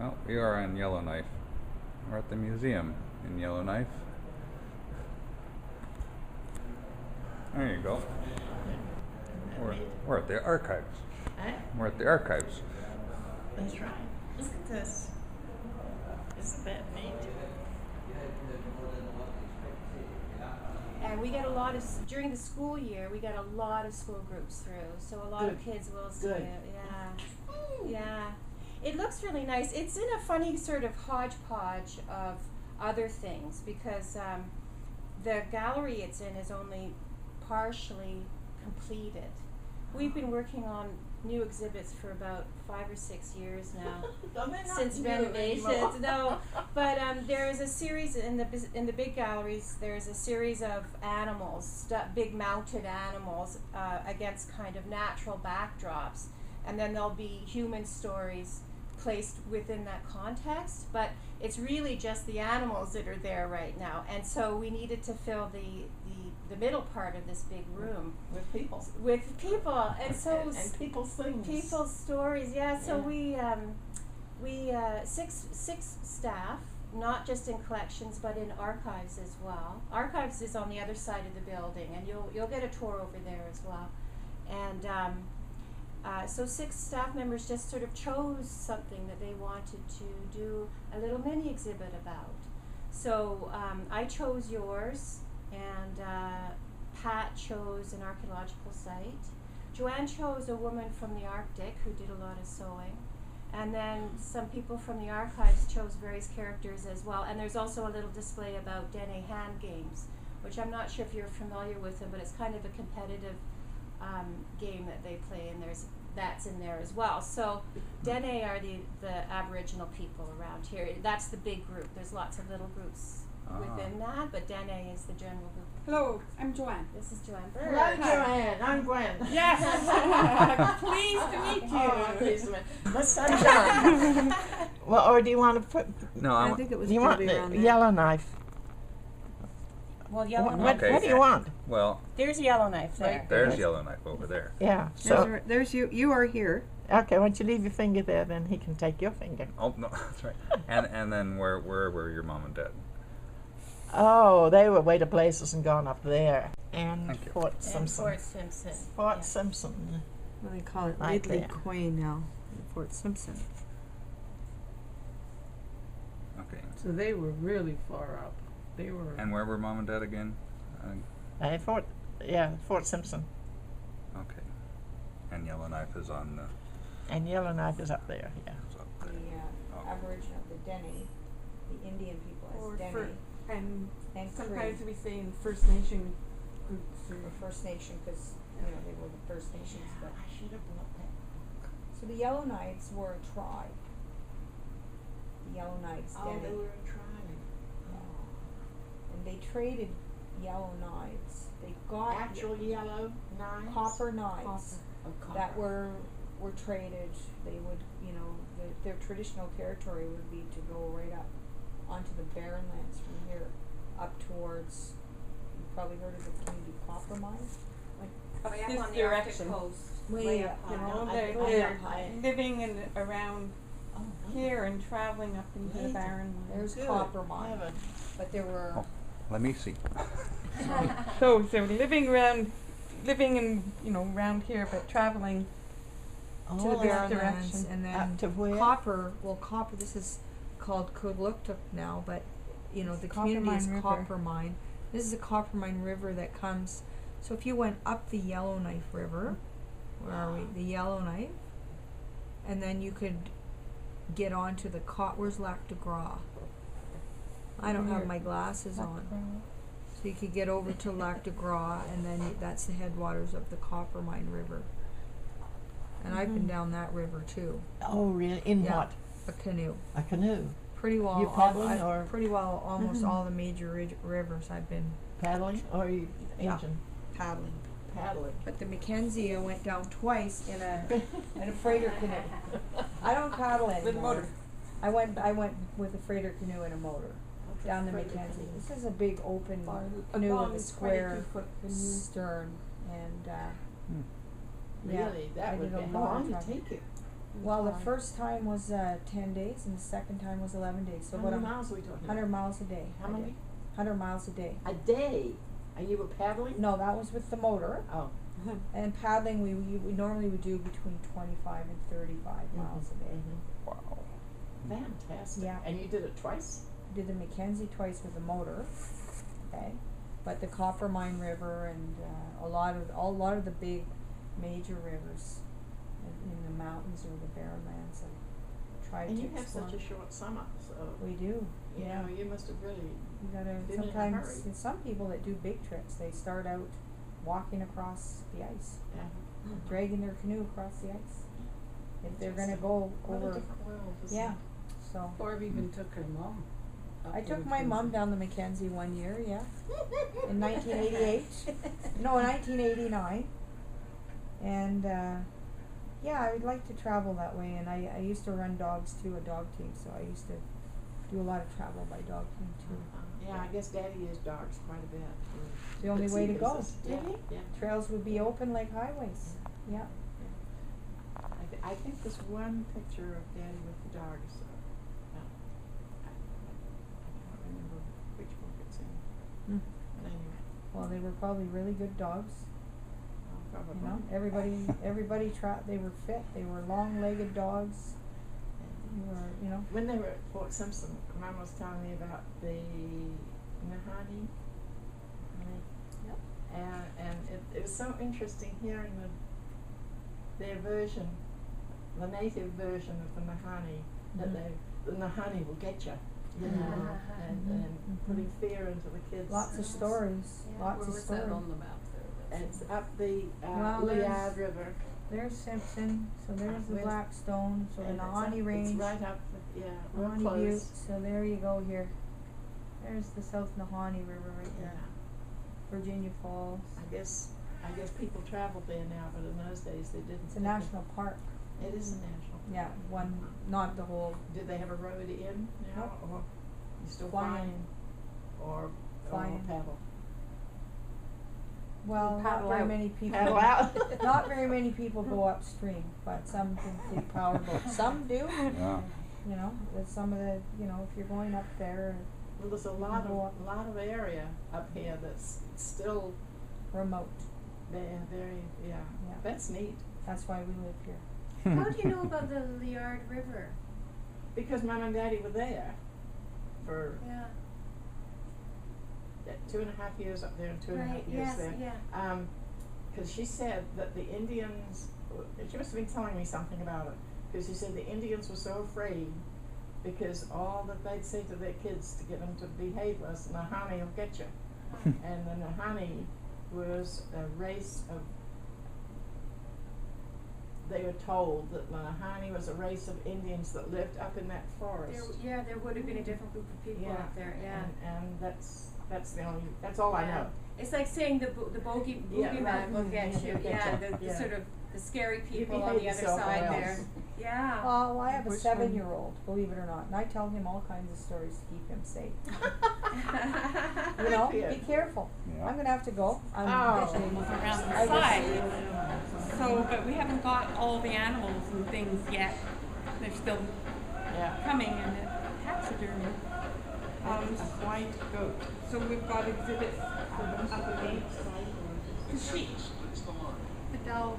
Oh, we are on Yellowknife. We're at the museum in Yellowknife. There you go. We're at the archives. Eh? We're at the archives. That's right. Look at this. Isn't that neat? And we get a lot of, during the school year, we get a lot of school groups through. So a lot of kids will see Good. it. Yeah. Yeah. It looks really nice. It's in a funny sort of hodgepodge of other things because the gallery it's in is only partially completed. We've been working on new exhibits for about 5 or 6 years now. Since renovations, no. But there is a series in the big galleries. There's a series of animals, big mounted animals, against kind of natural backdrops, and then there'll be human stories placed within that context. But it's really just the animals that are there right now, and so we needed to fill the middle part of this big room With people. and so And people's things. people's stories, yeah. So we six staff, not just in collections but in archives as well. Archives is on the other side of the building, and you'll get a tour over there as well. And so 6 staff members just sort of chose something that they wanted to do a little mini exhibit about. So I chose yours, and Pat chose an archaeological site. Joanne chose a woman from the Arctic who did a lot of sewing. And then some people from the archives chose various characters as well. And there's also a little display about Dene hand games, which I'm not sure if you're familiar with them, but it's kind of a competitive game that they play, and that's in there as well. So Dene are the Aboriginal people around here. That's the big group. There's lots of little groups within that, but Dene is the general group. Hello, I'm Joanne. This is Joanne Bird. Hello, Joanne. I'm Gwen. Yes. Pleased to meet you. Oh, I'm pleased to meet you. My son John. Well, or do you want to put? No, I think it was You want probably the around there. Yellowknife? Well, What, Yellowknife. Okay. what do you want? well, There's Yellowknife there. there's Yellowknife over there. Yeah. So There's you. You are here. okay, why don't you leave your finger there? Then he can take your finger. Oh no, that's right. And then where were your mom and dad? Oh, they were way to places and gone up there. And Thank you. Fort And Simpson. Fort Simpson. Fort yeah. Simpson. Well, they call it Right Ridley there. Quain now, in Fort Simpson. Okay. So they were really far up. They were. And where were mom and dad again? Fort Simpson. Okay. And Yellowknife is on the. And Yellowknife is up there, yeah. Is up The there. Oh. Aboriginal, the Dene, the Indian people Or as Dene, and and sometimes Cree, we say in First Nation groups. or First Nation, because they were the First Nations. But I should have brought that. so the Yellowknives were a tribe. The Yellowknives, Dene, a tribe. and they traded yellow knives. They got yellow knives? copper knives Copper. that were traded. They would, their traditional territory would be to go right up onto the barren lands from here up towards, you've probably heard of the Community Copper Mine? Way up This on the Arctic direction. coast. Way up You high. know, I know they're high. living in around Oh, here and traveling up into the Amazing. barren lands. There's copper mine, Heaven. but there were, Oh, let me see. So living around around here, but traveling to Oh, the this barren lands, direction. and then Up to where? copper, this is called Kuluktuk now, but the Copper community is Mine River. Copper Mine. This is a Copper Mine River that comes, so if you went up the Yellowknife River, where are we, the Yellowknife, and then you could get onto the where's Lac de Gras? I don't have my glasses on. So you could get over to Lac de Gras, and then that's the headwaters of the Copper Mine River. And I've been down that river too. Oh, really? In Yeah. what? A canoe. A canoe? Pretty well. You paddling or- pretty well almost all the major rivers I've been Paddling or you Yeah. engine? paddling. Paddling. But the Mackenzie, I went down twice in a freighter canoe. I don't paddle anymore. With a motor. I went with a freighter canoe and a motor down the Mackenzie. This is a big open canoe with a square 22-foot canoe. stern, and yeah, Really? I That would did be a how lot long of did it traveling. take you? Well, the first time was 10 days, and the second time was 11 days. So How about many miles are we talking 100 about? miles a day. How I many? did. 100 miles a day. A day? And you were paddling? No, that was with the motor. Oh. And paddling, we normally would do between 25 and 35 miles a day. Mhm. Wow. Fantastic. Yeah. And you did it twice? Did the Mackenzie twice with the motor, okay, but the Coppermine River and a lot of the big major rivers in the mountains or the barren lands I've tried And to you have explore. such a short summer, so We do, you yeah. know, you must have really You gotta been in a sometimes. hurry. And some people that do big trips, they start out walking across the ice, dragging their canoe across the ice. If they're gonna go What a over, different world, isn't yeah. it? So Barb even took her mom. up I the took my Mackenzie. mom down the Mackenzie one year, yeah. In 1988. No, 1989. And yeah, I would like to travel that way. And I used to run dogs too, a dog team. So I used to do a lot of travel by dog team too. Yeah, I guess Daddy used dogs quite a bit. It's the only way to go. Yeah, Did yeah. Trails would be open like highways. Yeah. I think there's one picture of Daddy with the dogs. I can't remember which book it's in. Mm. But anyway, Well, they were probably really good dogs. probably. You know, everybody they were fit. They were long-legged dogs. They were, you know. When they were at Fort Simpson, Mum was telling me about the Nahani. Yep. And it was so interesting hearing their version, the native version of the Nahani, that Mhm. the Nahani will get you, you know, and putting fear into the kids. Lots of stories. Yeah. Lots Where of was stories. that on the map there? It's up the Well, Liard there's- River. There's Simpson, so there's the Where's- Black Stone, so the and Nahani it's Range, right up, yeah, real Nahani close. Butte, so there you go here. There's the South Nahani River right Yeah, there. Virginia Falls. I guess people travel there now, but in those days they didn't. It's a national park. It is a national. Yeah, one, not the whole, Did they have a road in now, Nope. or you still Flying. or Flying. paddle? well, not Paddle very out. many people. Paddle out. Not very many people go upstream, but some can take power boats. Some do, Yeah. you know, with some of the, you know, if you're going up there, Well, there's a lot of area up here that's still remote. very, yeah. Yeah. That's neat That's why we live here. How do you know about the Liard River? because Mom and Daddy were there for Yeah. 2.5 years up there and 2.5 Right, years yes, there. yeah. Because she said that the Indians, she must have been telling me something about it, because she said the Indians were so afraid because all that they'd say to their kids to get them to behave was, Nahani will get you. And the Nahani was a race of, they were told that Nahani was a race of Indians that lived up in that forest. There would have been a different group of people up there, yeah. And that's all I know. It's like saying the Yeah, boogeyman right. will get you, Get yeah, you. the Yeah. sort of the scary You people on behave the other yourself or side else. there. Yeah. Well, I have a Which 7-year-old, believe it or not, and I tell him all kinds of stories to keep him safe. You know, Yeah. be careful. Yeah. I'm gonna have to go. I'm Oh. actually Around the I was- side. So, but we haven't got all the animals and things yet. They're still Yeah. coming in the taxidermy. A white goat. So we've got exhibits up against the sheep. The doll.